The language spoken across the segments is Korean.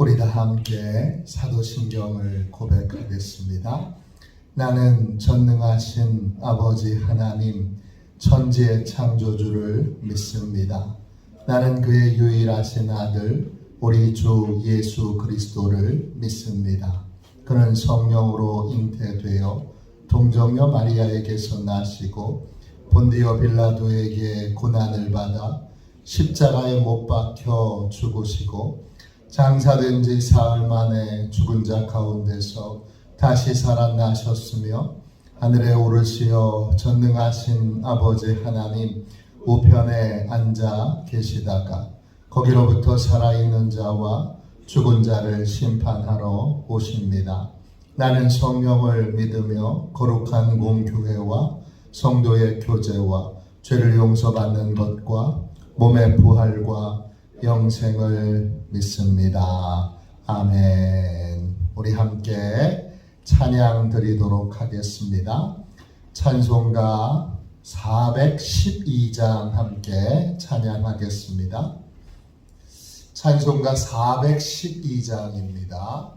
우리 다 함께 사도신경을 고백하겠습니다. 나는 전능하신 아버지 하나님 천지의 창조주를 믿습니다. 나는 그의 유일하신 아들 우리 주 예수 그리스도를 믿습니다. 그는 성령으로 잉태되어 동정녀 마리아에게서 나시고 본디오 빌라도에게 고난을 받아 십자가에 못 박혀 죽으시고 장사된 지 사흘 만에 죽은 자 가운데서 다시 살아나셨으며 하늘에 오르시어 전능하신 아버지 하나님 우편에 앉아 계시다가 거기로부터 살아있는 자와 죽은 자를 심판하러 오십니다. 나는 성령을 믿으며 거룩한 공교회와 성도의 교제와 죄를 용서받는 것과 몸의 부활과 영생을 믿습니다. 아멘. 우리 함께 찬양 드리도록 하겠습니다. 찬송가 412장 함께 찬양하겠습니다. 찬송가 412장입니다.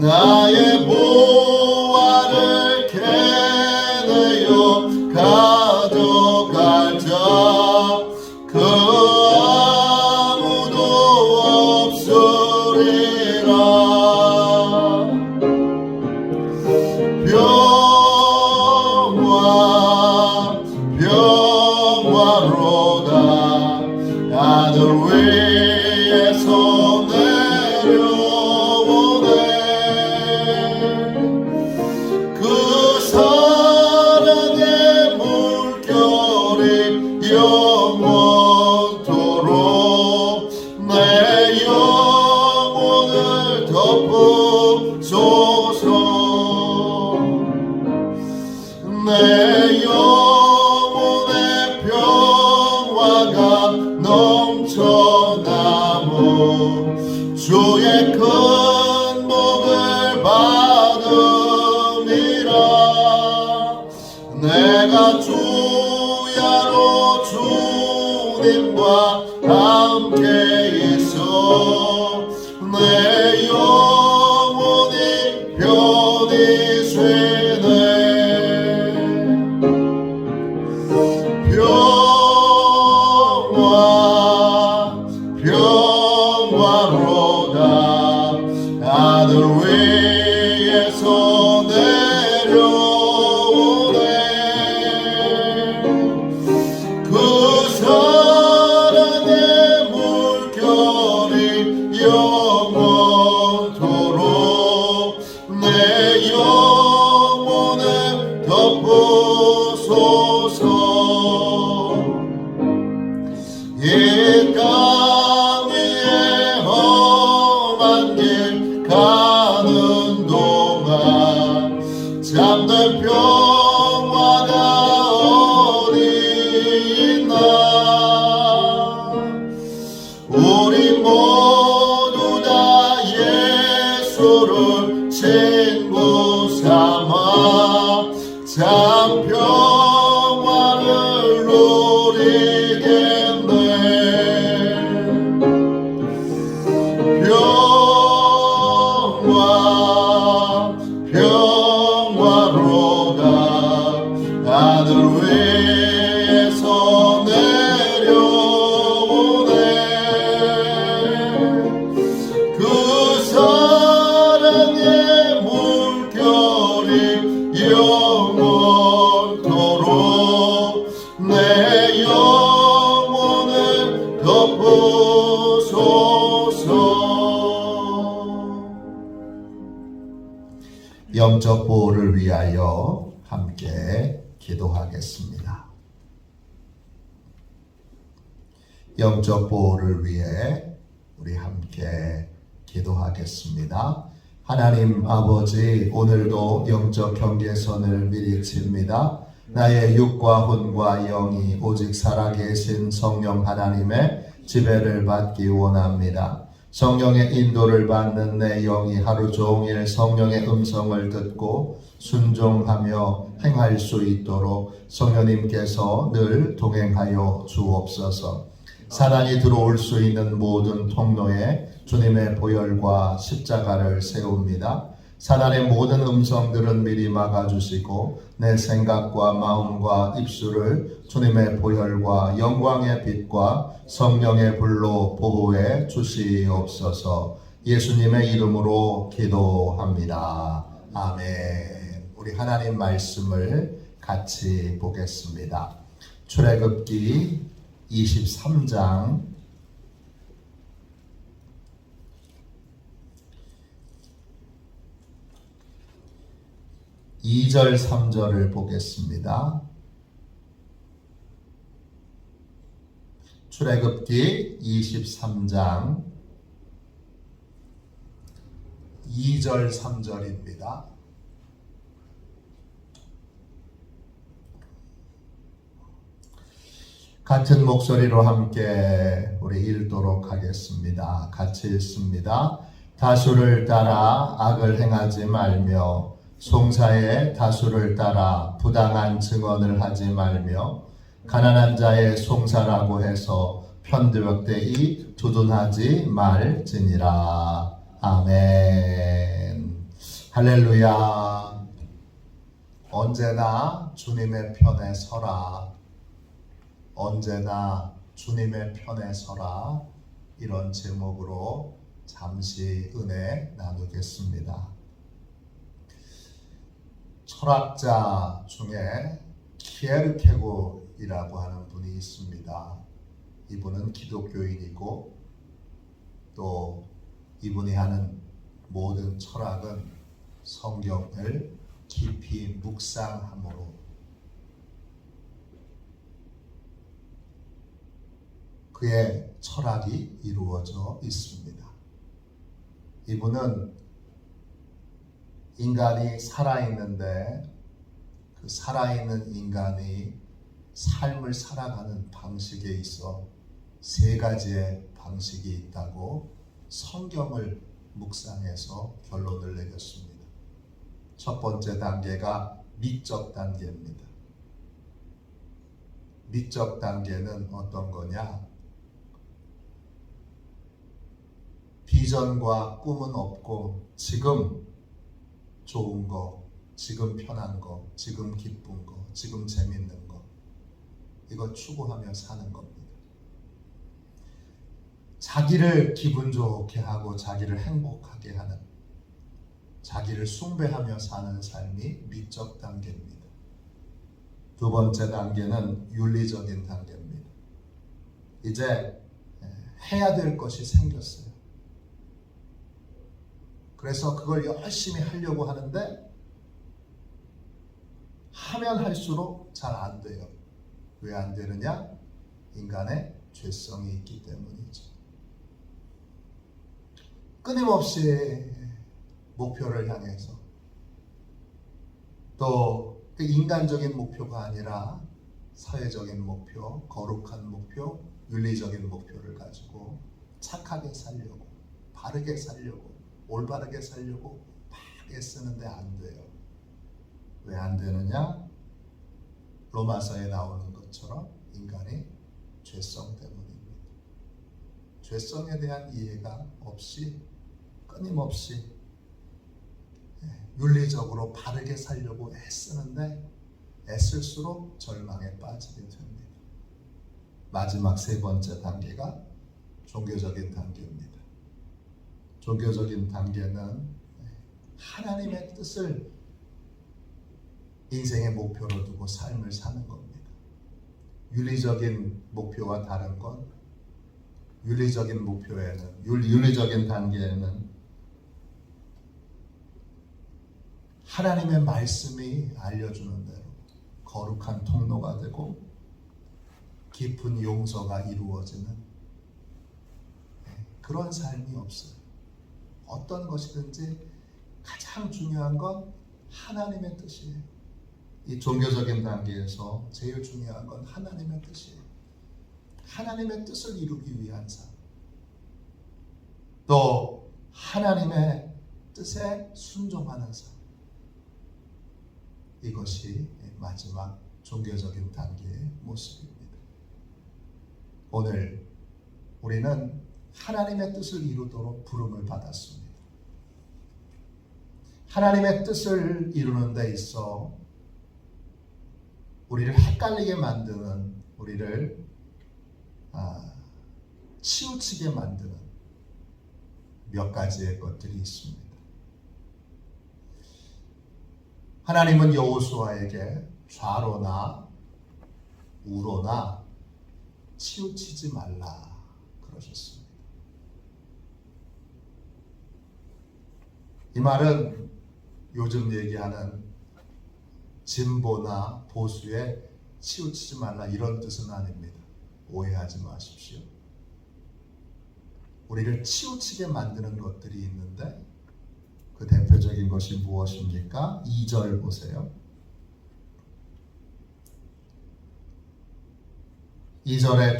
나의 보화를 캐내어 가져갈 자 그 아무도 없으리라. 평화로다 하늘 위에서 내려오네. 그 사랑의 물결이 영원토록 내 영혼을 덮어줘서 내 영혼의 평화가 넘쳐나무 주의 큰 복을 받음이라. 내가 주야로 주님과 함께 있어 내 영혼이 편히 쉬네. 평화로다 하늘 위에서 내려오네. 그 사랑의 물결이 영원토록 내 영혼을 덮어소서. 이 땅 위에 험한 길 가는 동안 내겐 평화로가 하늘 위에서 내려오네. 그 사랑의 물결이 영원토록 내 영혼을 덮으소서. 영적 보호를 위하여 함께 기도하겠습니다. 영적 보호를 위해 우리 함께 기도하겠습니다. 하나님 아버지, 오늘도 영적 경계선을 미리 칩니다. 나의 육과魂과 영이 오직 살아계신 성령 하나님의 지배를 받기 원합니다. 성령의 인도를 받는 내 영이 하루 종일 성령의 음성을 듣고 순종하며 행할 수 있도록 성령님께서 늘 동행하여 주옵소서. 사단이 들어올 수 있는 모든 통로에 주님의 보혈과 십자가를 세웁니다. 사단의 모든 음성들은 미리 막아주시고 내 생각과 마음과 입술을 주님의 보혈과 영광의 빛과 성령의 불로 보호해 주시옵소서. 예수님의 이름으로 기도합니다. 아멘. 우리 하나님 말씀을 같이 보겠습니다. 출애굽기 23장 2절 3절을 보겠습니다. 출애굽기 23장 2절 3절입니다. 같은 목소리로 함께 우리 읽도록 하겠습니다. 같이 읽습니다. 다수를 따라 악을 행하지 말며 송사의 다수를 따라 부당한 증언을 하지 말며 가난한 자의 송사라고 해서 편들되이 두둔하지 말지니라. 아멘. 할렐루야. 언제나 주님의 편에 서라. 언제나 주님의 편에 서라. 이런 제목으로 잠시 은혜 나누겠습니다. 철학자 중에 키에르케고르라고 하는 분이 있습니다. 이분은 기독교인이고 또 이분이 하는 모든 철학은 성경을 깊이 묵상함으로 그의 철학이 이루어져 있습니다. 이분은 인간이 살아있는데 그 살아있는 인간이 삶을 살아가는 방식에 있어 세 가지의 방식이 있다고 성경을 묵상해서 결론을 내렸습니다. 첫 번째 단계가 미적 단계입니다. 미적 단계는 어떤 거냐? 비전과 꿈은 없고 지금 좋은 거, 지금 편한 거, 지금 기쁜 거, 지금 재밌는 거, 이거 추구하며 사는 겁니다. 자기를 기분 좋게 하고 자기를 행복하게 하는, 자기를 숭배하며 사는 삶이 미적 단계입니다. 두 번째 단계는 윤리적인 단계입니다. 이제 해야 될 것이 생겼어요. 그래서 그걸 열심히 하려고 하는데 하면 할수록 잘 안 돼요. 왜 안 되느냐? 인간의 죄성이 있기 때문이죠. 끊임없이 목표를 향해서 또 그 인간적인 목표가 아니라 사회적인 목표, 거룩한 목표, 윤리적인 목표를 가지고 착하게 살려고, 바르게 살려고, 올바르게 살려고 막 애쓰는데 안 돼요. 왜 안 되느냐? 로마서에 나오는 것처럼 인간이 죄성 때문입니다. 죄성에 대한 이해가 없이 끊임없이 윤리적으로 바르게 살려고 애쓰는데 애쓸수록 절망에 빠지게 됩니다. 마지막 세 번째 단계가 종교적인 단계입니다. 종교적인 단계는 하나님의 뜻을 인생의 목표로 두고 삶을 사는 겁니다. 윤리적인 목표와 다른 건 윤리적인 목표에는 윤리적인 단계에는 하나님의 말씀이 알려주는 대로 거룩한 통로가 되고 깊은 용서가 이루어지는 그런 삶이 없어요. 어떤 것이든지 가장 중요한 건 하나님의 뜻이에요. 이 종교적인 단계에서 제일 중요한 건 하나님의 뜻이에요. 하나님의 뜻을 이루기 위한 삶. 또 하나님의 뜻에 순종하는 삶. 이것이 마지막 종교적인 단계의 모습입니다. 오늘 우리는 하나님의 뜻을 이루도록 부름을 받았습니다. 하나님의 뜻을 이루는 데 있어 우리를 헷갈리게 만드는, 우리를 치우치게 만드는 몇 가지의 것들이 있습니다. 하나님은 여호수아에게 좌로나 우로나 치우치지 말라 그러셨습니다. 이 말은 요즘 얘기하는 진보나 보수에 치우치지 말라 이런 뜻은 아닙니다. 오해하지 마십시오. 우리를 치우치게 만드는 것들이 있는데 그 대표적인 것이 무엇입니까? 2절 보세요. 2절에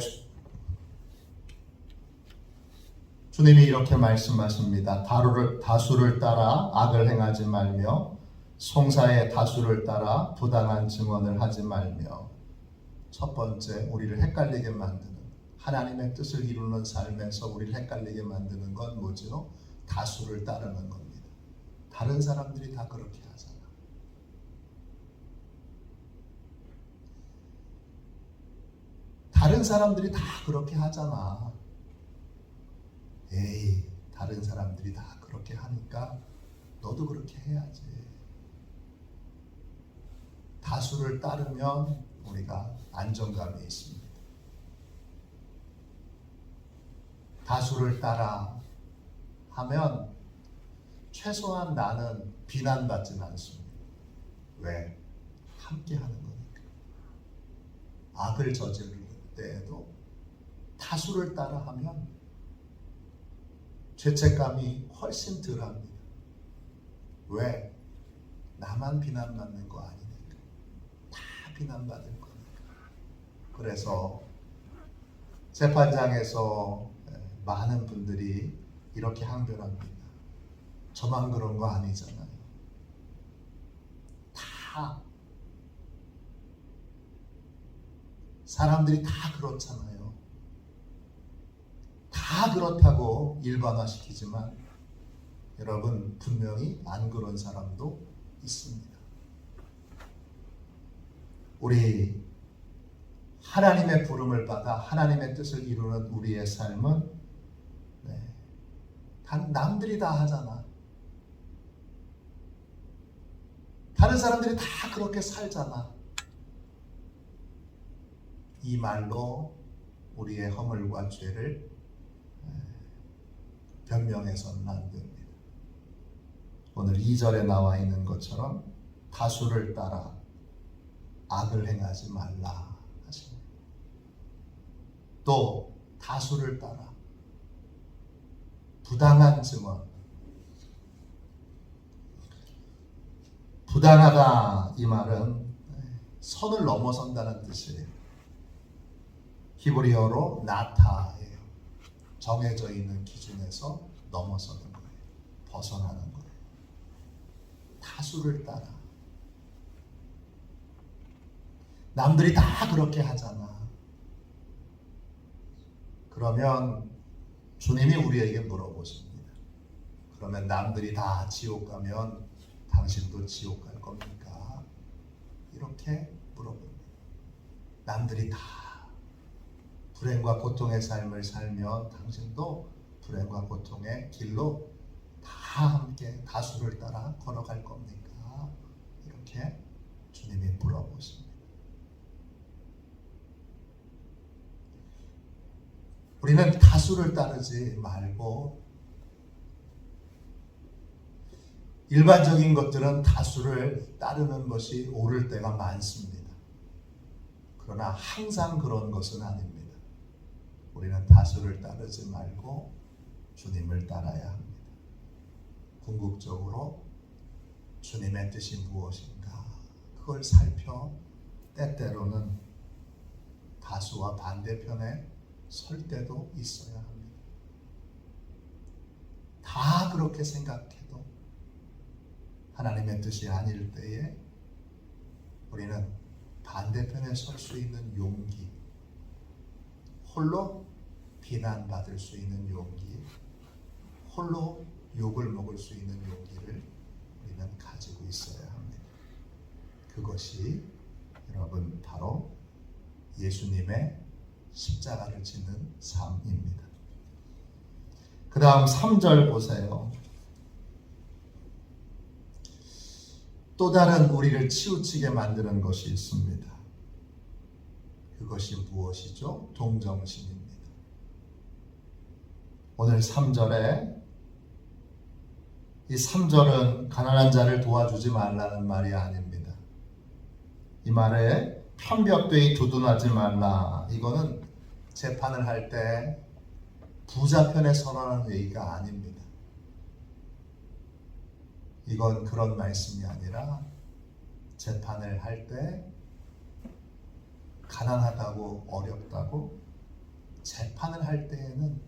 주님이 이렇게 말씀하십니다. 다수를 따라 악을 행하지 말며 송사의 다수를 따라 부당한 증언을 하지 말며. 첫 번째, 우리를 헷갈리게 만드는, 하나님의 뜻을 이루는 삶에서 우리를 헷갈리게 만드는 건 뭐죠? 다수를 따르는 겁니다. 다른 사람들이 다 그렇게 하잖아. 다른 사람들이 다 그렇게 하잖아. 에이, 다른 사람들이 다 그렇게 하니까 너도 그렇게 해야지. 다수를 따르면 우리가 안정감이 있습니다. 다수를 따라 하면 최소한 나는 비난받지는 않습니다. 왜? 함께 하는 거니까. 악을 저지를 때에도 다수를 따라 하면 죄책감이 훨씬 덜합니다. 왜? 나만 비난받는 거 아니니까. 다 비난받을 거니까. 그래서 재판장에서 많은 분들이 이렇게 항변합니다. 저만 그런 거 아니잖아요. 다 사람들이 다 그렇잖아요. 다 그렇다고 일반화시키지만 여러분, 분명히 안 그런 사람도 있습니다. 우리 하나님의 부름을 받아 하나님의 뜻을 이루는 우리의 삶은 남들이 다 하잖아. 다른 사람들이 다 그렇게 살잖아. 이 말로 우리의 허물과 죄를 변명해서는 안 됩니다. 오늘 2절에 나와 있는 것처럼 다수를 따라 악을 행하지 말라 하십니다. 또 다수를 따라 부당한 증언. 부당하다 이 말은 선을 넘어선다는 뜻이에요. 히브리어로 나타예요. 정해져 있는 기준에서 넘어서는 거예요. 벗어나는 거예요. 다수를 따라. 남들이 다 그렇게 하잖아. 그러면 주님이 우리에게 물어보십니다. 그러면 남들이 다 지옥 가면 당신도 지옥 갈 겁니까? 이렇게 물어봅니다. 남들이 다 불행과 고통의 삶을 살면 당신도 불행과 고통의 길로 다 함께 다수를 따라 걸어갈 겁니까? 이렇게 주님이 물어보십니다. 우리는 다수를 따르지 말고 일반적인 것들은 다수를 따르는 것이 옳을 때가 많습니다. 그러나 항상 그런 것은 아닙니다. 우리는 다수를 따르지 말고 주님을 따라야 합니다. 궁극적으로 주님의 뜻이 무엇인가 그걸 살펴 때때로는 다수와 반대편에 설 때도 있어야 합니다. 다 그렇게 생각해도 하나님의 뜻이 아닐 때에 우리는 반대편에 설 수 있는 용기, 홀로 비난받을 수 있는 용기, 홀로 욕을 먹을 수 있는 용기를 우리는 가지고 있어야 합니다. 그것이 여러분 바로 예수님의 십자가를 지는 삶입니다. 그 다음 3절 보세요. 또 다른 우리를 치우치게 만드는 것이 있습니다. 그것이 무엇이죠? 동정심입니다. 오늘 3절에 이 3절은 가난한 자를 도와주지 말라는 말이 아닙니다. 이 말에 편벽되이 두둔하지 말라. 이거는 재판을 할 때 부자 편에 서라는 얘기가 아닙니다. 이건 그런 말씀이 아니라 재판을 할 때 가난하다고 어렵다고 재판을 할 때에는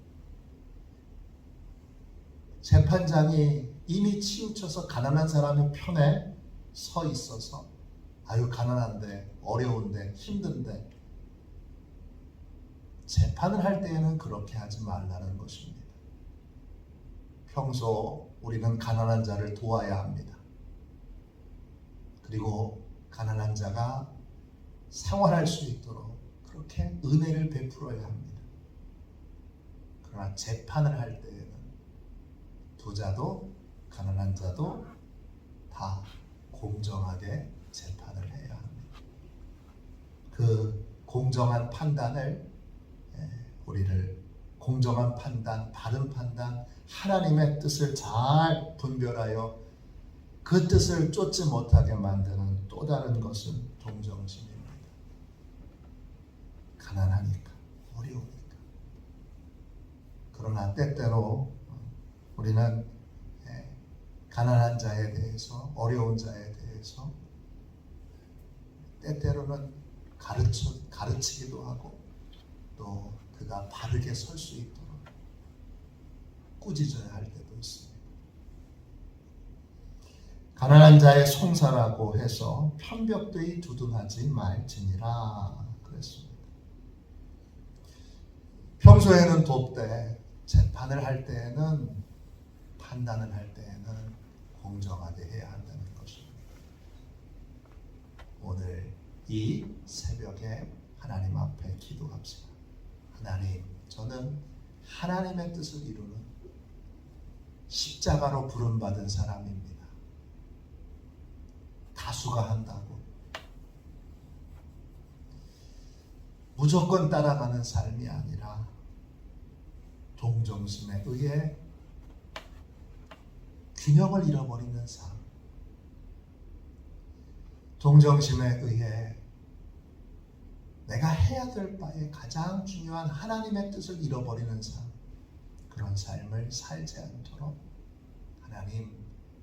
재판장이 이미 치우쳐서 가난한 사람의 편에 서 있어서 아유 가난한데 어려운데 힘든데 재판을 할 때에는 그렇게 하지 말라는 것입니다. 평소 우리는 가난한 자를 도와야 합니다. 그리고 가난한 자가 생활할 수 있도록 그렇게 은혜를 베풀어야 합니다. 그러나 재판을 할 때에는 부자도 가난한 자도 다 공정하게 재판을 해야 합니다. 그 공정한 판단을 우리를 공정한 판단, 바른 판단, 하나님의 뜻을 잘 분별하여 그 뜻을 쫓지 못하게 만드는 또 다른 것은 동정심입니다. 가난하니까, 어려우니까. 그러나 때때로 우리는 가난한 자에 대해서, 어려운 자에 대해서 때때로는 가르치기도 하고 또 그가 바르게 설 수 있도록 꾸짖어야 할 때도 있습니다. 가난한 자의 송사라고 해서 편벽되이 두둔하지 말지니라 그랬습니다. 평소에는 돕되 재판을 할 때에는 판단을 할 때에는 공정하게 해야 한다는 것입니다. 오늘 이 새벽에 하나님 앞에 기도합시다. 하나님, 저는 하나님의 뜻을 이루는 십자가로 부름받은 사람입니다. 다수가 한다고 무조건 따라가는 삶이 아니라 동정심에 의해 균형을 잃어버리는 삶, 동정심에 의해 내가 해야 될 바에 가장 중요한 하나님의 뜻을 잃어버리는 삶, 그런 삶을 살지 않도록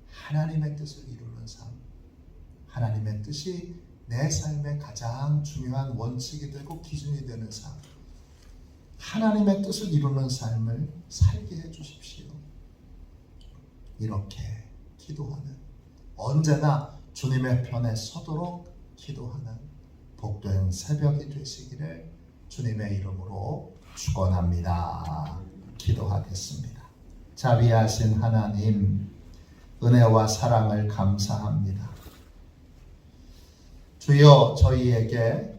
하나님의 뜻을 이루는 삶, 하나님의 뜻이 내 삶의 가장 중요한 원칙이 되고 기준이 되는 삶, 하나님의 뜻을 이루는 삶을 살게 해주십시오. 이렇게 기도하는, 언제나 주님의 편에 서도록 기도하는 복된 새벽이 되시기를 주님의 이름으로 축원합니다. 기도하겠습니다. 자비하신 하나님, 은혜와 사랑을 감사합니다. 주여, 저희에게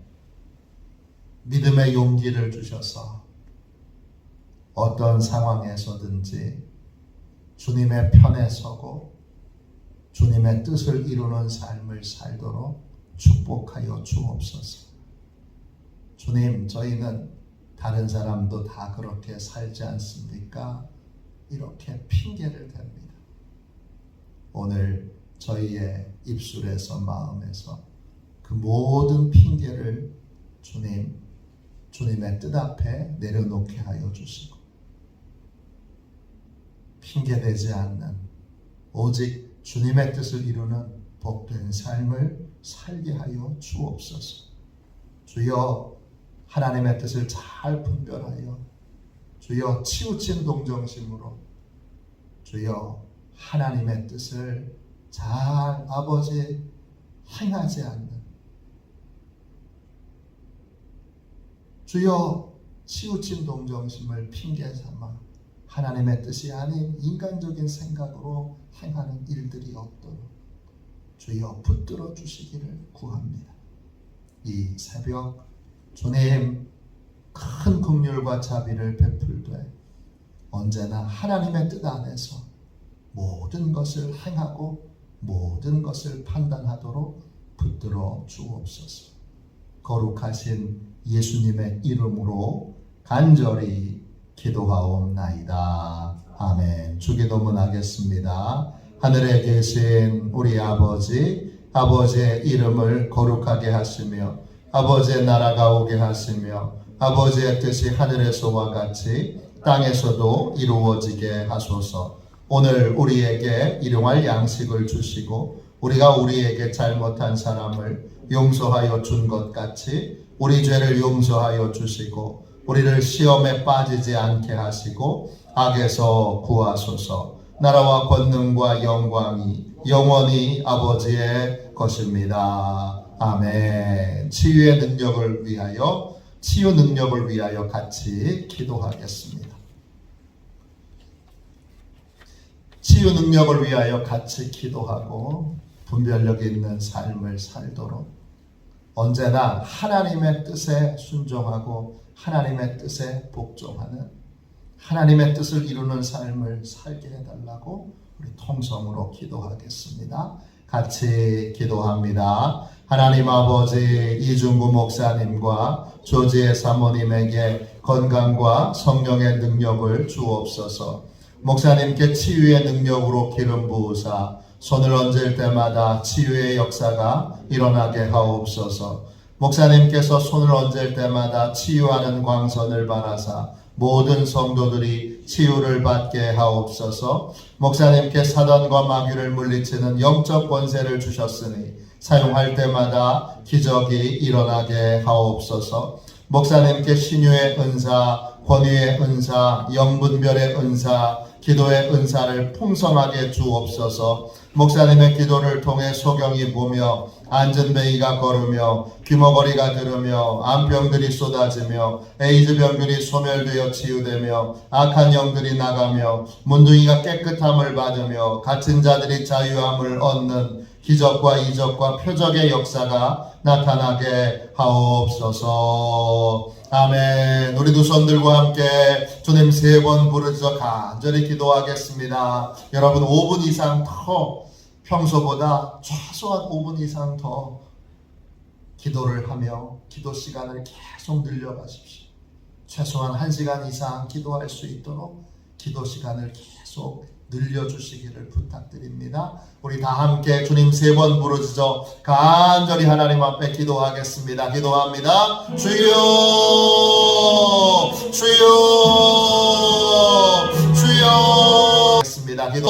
믿음의 용기를 주셔서 어떤 상황에서든지 주님의 편에 서고 주님의 뜻을 이루는 삶을 살도록 축복하여 주옵소서. 주님, 저희는 다른 사람도 다 그렇게 살지 않습니까? 이렇게 핑계를 댑니다. 오늘 저희의 입술에서 마음에서 그 모든 핑계를 주님의 뜻 앞에 내려놓게 하여 주시고 핑계대지 않는 오직 주님의 뜻을 이루는 복된 삶을 살게 하여 주옵소서. 주여, 하나님의 뜻을 잘 분별하여 주여 치우친 동정심으로 주여 하나님의 뜻을 잘 아버지 행하지 않는 주여 치우친 동정심을 핑계 삼아 하나님의 뜻이 아닌 인간적인 생각으로 행하는 일들이 없도록 주여 붙들어 주시기를 구합니다. 이 새벽 주님 큰 긍휼과 자비를 베풀되 언제나 하나님의 뜻 안에서 모든 것을 행하고 모든 것을 판단하도록 붙들어 주옵소서. 거룩하신 예수님의 이름으로 간절히 기도하옵나이다. 아멘. 주기도문 하겠습니다. 하늘에 계신 우리 아버지, 아버지의 이름을 거룩하게 하시며 아버지의 나라가 오게 하시며 아버지의 뜻이 하늘에서와 같이 땅에서도 이루어지게 하소서. 오늘 우리에게 일용할 양식을 주시고 우리가 우리에게 잘못한 사람을 용서하여 준 것 같이 우리 죄를 용서하여 주시고 우리를 시험에 빠지지 않게 하시고 악에서 구하소서. 나라와 권능과 영광이 영원히 아버지의 것입니다. 아멘. 치유 능력을 위하여 같이 기도하겠습니다. 치유 능력을 위하여 같이 기도하고 분별력 있는 삶을 살도록 언제나 하나님의 뜻에 순종하고 하나님의 뜻에 복종하는 하나님의 뜻을 이루는 삶을 살게 해달라고 우리 통성으로 기도하겠습니다. 같이 기도합니다. 하나님 아버지, 이중구 목사님과 조지의 사모님에게 건강과 성령의 능력을 주옵소서. 목사님께 치유의 능력으로 기름 부으사 손을 얹을 때마다 치유의 역사가 일어나게 하옵소서. 목사님께서 손을 얹을 때마다 치유하는 광선을 바라사 모든 성도들이 치유를 받게 하옵소서. 목사님께 사단과 마귀를 물리치는 영적 권세를 주셨으니 사용할 때마다 기적이 일어나게 하옵소서. 목사님께 신유의 은사, 권위의 은사, 영분별의 은사, 기도의 은사를 풍성하게 주옵소서. 목사님의 기도를 통해 소경이 보며 안전뱅이가 걸으며 귀머거리가 들으며 암병들이 쏟아지며 에이즈 병들이 소멸되어 치유되며 악한 영들이 나가며 문둥이가 깨끗함을 받으며 갇힌 자들이 자유함을 얻는 기적과 이적과 표적의 역사가 나타나게 하옵소서. 아멘. 우리 두 손들과 함께 주님 3번 부르짖어 간절히 기도하겠습니다. 여러분 5분 이상 더 평소보다 최소한 5분 이상 더 기도를 하며 기도 시간을 계속 늘려가십시오. 최소한 1시간 이상 기도할 수 있도록 기도 시간을 계속 늘려주시기를 부탁드립니다. 우리 다 함께 주님 3번 부르짖어 간절히 하나님 앞에 기도하겠습니다. 기도합니다. 주여, 주여, 주여. 기도